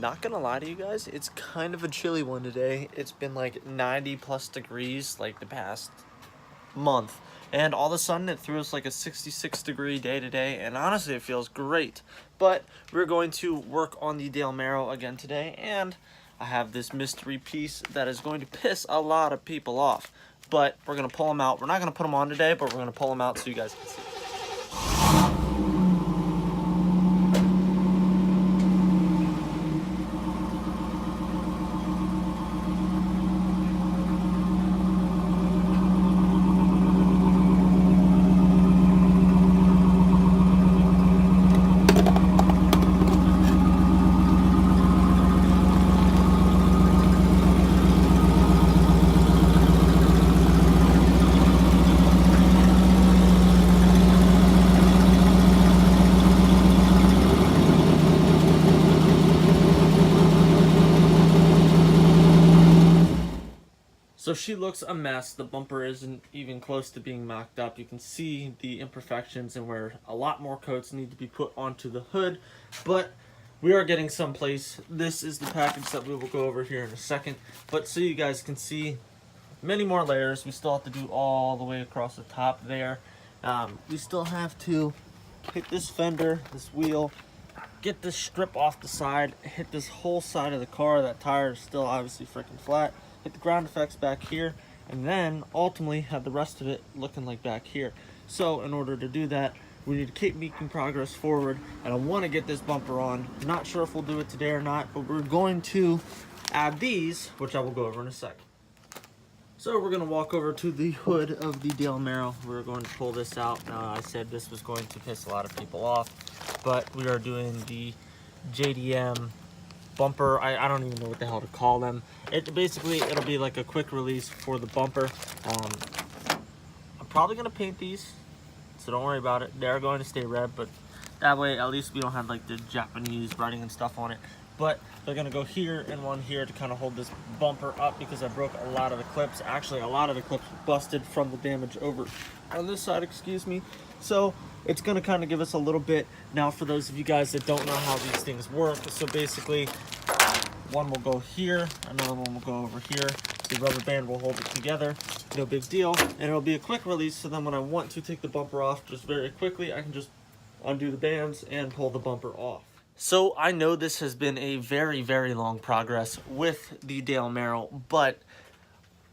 Not gonna lie to you guys, it's kind of a chilly one today. It's been like 90 plus degrees like the past month, and all of a sudden it threw us like a 66 degree day today, and honestly it feels great. But we're going to work on the Dalemaro again today, and I have this mystery piece that is going to piss a lot of people off, but we're gonna pull them out. We're not gonna put them on today, but we're gonna pull them out so you guys can see. So she looks a mess. The bumper isn't even close to being mocked up. You can see the imperfections and where a lot more coats need to be put onto the hood, but we are getting someplace. This is the package that we will go over here in a second, but so you guys can see many more layers. We still have to do all the way across the top there. We still have to hit this fender, this wheel, get this strip off the side, hit this whole side of the car. That tire is still obviously freaking flat. Hit the ground effects back here, and then ultimately have the rest of it looking like back here. So in order to do that, we need to keep making progress forward, and I want to get this bumper on. I'm not sure if we'll do it today or not, but we're going to add these, which I will go over in a second. So we're going to walk over to the hood of the Dalemaro. We're going to pull this out. Now, I said this was going to piss a lot of people off, but we are doing the JDM bumper. I don't even know what the hell to call them. It'll be like a quick release for the bumper. I'm probably going to paint these, so don't worry about it. They're going to stay red, but that way at least we don't have like the Japanese writing and stuff on it. But they're going to go here and one here to kind of hold this bumper up, because I broke a lot of the clips. Actually, a lot of the clips busted from the damage over on this side, excuse me. So it's going to kind of give us a little bit. Now, for those of you guys that don't know how these things work, so basically one will go here, another one will go over here. The rubber band will hold it together, no big deal, and it'll be a quick release. So then when I want to take the bumper off just very quickly, I can just undo the bands and pull the bumper off. So I know this has been a very, very long progress with the Dalemaro, but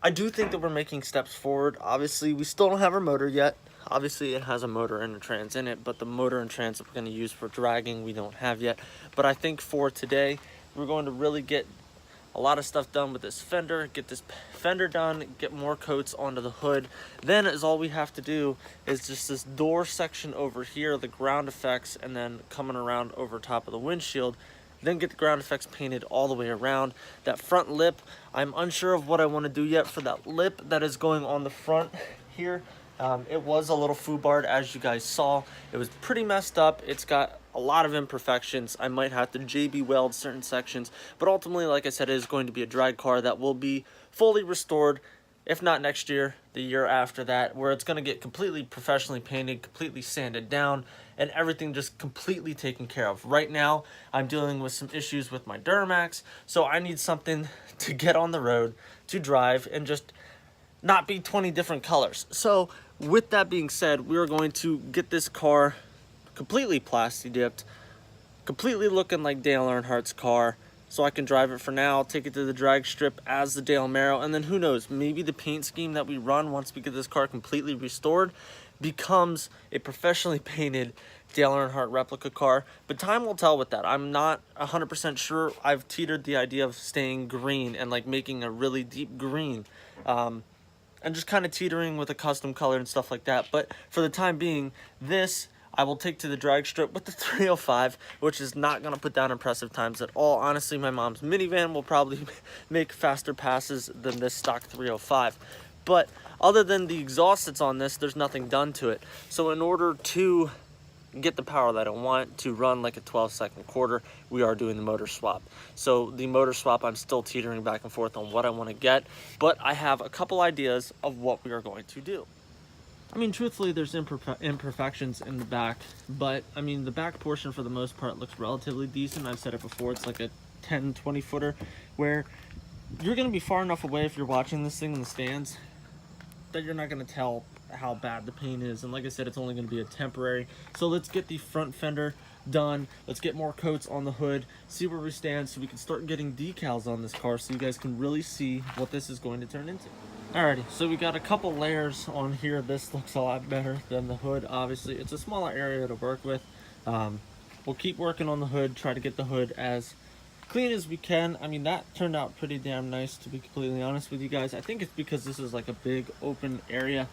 I do think that we're making steps forward. Obviously, we still don't have our motor yet. Obviously, it has a motor and a trans in it, but the motor and trans that we're going to use for dragging, we don't have yet. But I think for today, we're going to really get a lot of stuff done with this fender, get this fender done, get more coats onto the hood. Then is all we have to do is just this door section over here, the ground effects, and then coming around over top of the windshield. Then get the ground effects painted all the way around. That front lip, I'm unsure of what I want to do yet for that lip that is going on the front here. It was a little foobarred, as you guys saw. It was pretty messed up. It's got a lot of imperfections. I might have to JB weld certain sections, but ultimately, like I said, it is going to be a drag car that will be fully restored, if not next year, the year after that, where it's going to get completely professionally painted, completely sanded down, and everything just completely taken care of. Right now, I'm dealing with some issues with my Duramax, so I need something to get on the road, to drive, and just not be 20 different colors. So with that being said, we are going to get this car completely plasti-dipped, completely looking like Dale Earnhardt's car, so I can drive it for now, take it to the drag strip as the Dalemaro, and then who knows, maybe the paint scheme that we run once we get this car completely restored becomes a professionally painted Dale Earnhardt replica car. But time will tell with that. I'm not 100% sure. I've teetered the idea of staying green and like making a really deep green, and just kind of teetering with a custom color and stuff like that. But for the time being, this I will take to the drag strip with the 305, which is not going to put down impressive times at all. Honestly, my mom's minivan will probably make faster passes than this stock 305. But other than the exhaust that's on this, there's nothing done to it. So in order to get the power that I want to run like a 12-second quarter, we are doing the motor swap. So the motor swap, I'm still teetering back and forth on what I want to get, but I have a couple ideas of what we are going to do. I mean, truthfully, there's imperfections in the back, but I mean, the back portion for the most part looks relatively decent. I've said it before, it's like a 10-20 footer, where you're going to be far enough away if you're watching this thing in the stands that you're not going to tell how bad the paint is. And like I said, it's only going to be a temporary. So let's get the front fender done. Let's get more coats on the hood, see where we stand, so we can start getting decals on this car so you guys can really see what this is going to turn into. Alrighty, so we got a couple layers on here. This looks a lot better than the hood. Obviously, it's a smaller area to work with. We'll keep working on the hood, try to get the hood as clean as we can. I mean, that turned out pretty damn nice, to be completely honest with you guys. I think it's because this is like a big open area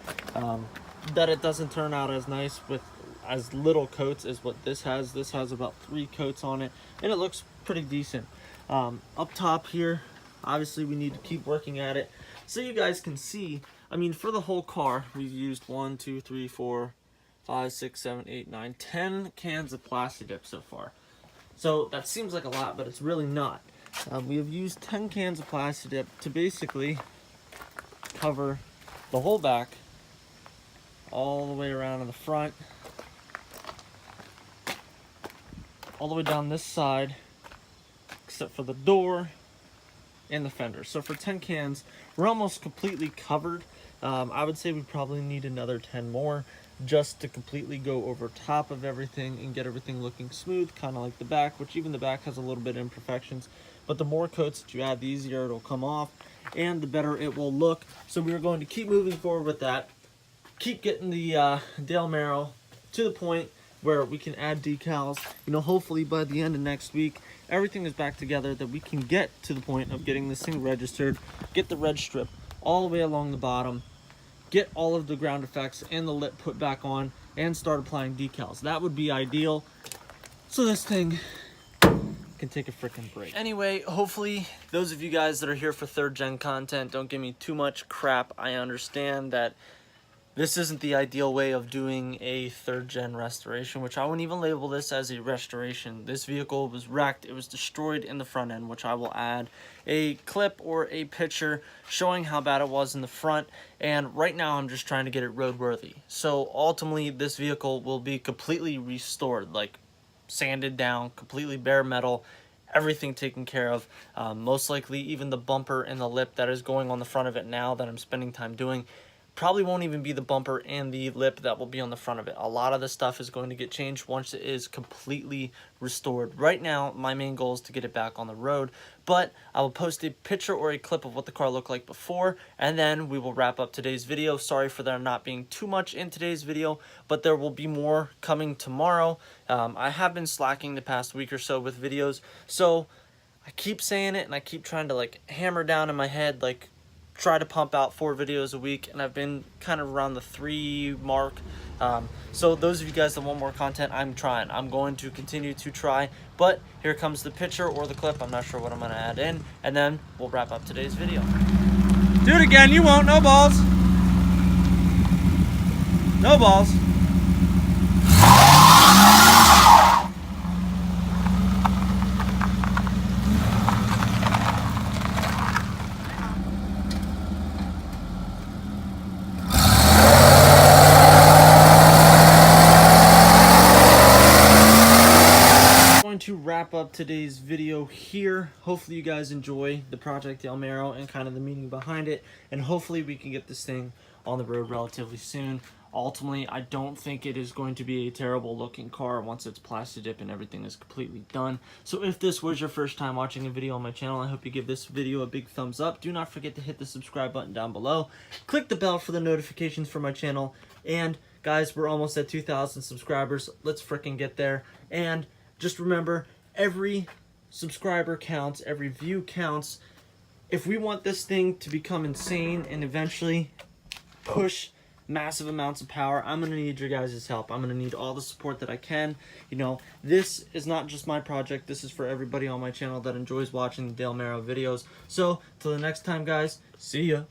that it doesn't turn out as nice with as little coats as what this has. This has about 3 coats on it, and it looks pretty decent. Up top here, obviously we need to keep working at it so you guys can see. I mean, for the whole car, we've used 1, 2, 3, 4, 5, 6, 7, 8, 9, 10 cans of plasti-dip so far. So that seems like a lot, but it's really not. We have used 10 cans of plasti-dip to basically cover the whole back, all the way around to the front, all the way down this side, except for the door and the fender. So for 10 cans, we're almost completely covered. I would say we probably need another 10 more just to completely go over top of everything and get everything looking smooth, kind of like the back, which even the back has a little bit of imperfections. But the more coats that you add, the easier it'll come off and the better it will look. So we're going to keep moving forward with that. Keep getting the Dalemaro to the point where we can add decals. You know, hopefully by the end of next week, everything is back together, that we can get to the point of getting this thing registered, get the red strip all the way along the bottom, get all of the ground effects and the lip put back on, and start applying decals. That would be ideal, so this thing can take a freaking break. Anyway, hopefully those of you guys that are here for 3rd gen content don't give me too much crap. I understand that this isn't the ideal way of doing a 3rd gen restoration, which I wouldn't even label this as a restoration. This vehicle was wrecked. It was destroyed in the front end, which I will add a clip or a picture showing how bad it was in the front. And right now I'm just trying to get it roadworthy. So ultimately this vehicle will be completely restored, like sanded down, completely bare metal, everything taken care of. Most likely even the bumper and the lip that is going on the front of it now that I'm spending time doing probably won't even be the bumper and the lip that will be on the front of it. A lot of the stuff is going to get changed once it is completely restored. Right now, my main goal is to get it back on the road, but I will post a picture or a clip of what the car looked like before, and then we will wrap up today's video. Sorry for there not being too much in today's video, but there will be more coming tomorrow. I have been slacking the past week or so with videos, so I keep saying it and I keep trying to like hammer down in my head, like try to pump out 4 videos a week, and I've been kind of around the 3 mark. So those of you guys that want more content, I'm trying. I'm going to continue to try, but here comes the picture or the clip. I'm not sure what I'm going to add in, and then we'll wrap up today's video. Do it again. You won't. No balls. No balls. To wrap up today's video here. Hopefully you guys enjoy the Project Dalemaro and kind of the meaning behind it, and hopefully we can get this thing on the road relatively soon. Ultimately, I don't think it is going to be a terrible looking car once it's plasti-dip and everything is completely done. So if this was your first time watching a video on my channel, I hope you give this video a big thumbs up. Do not forget to hit the subscribe button down below. Click the bell for the notifications for my channel. And guys, we're almost at 2,000 subscribers. Let's freaking get there. And just remember, every subscriber counts, every view counts. If we want this thing to become insane and eventually push massive amounts of power, I'm going to need your guys' help. I'm going to need all the support that I can. You know, this is not just my project. This is for everybody on my channel that enjoys watching the Dalemaro videos. So, till the next time, guys, see ya.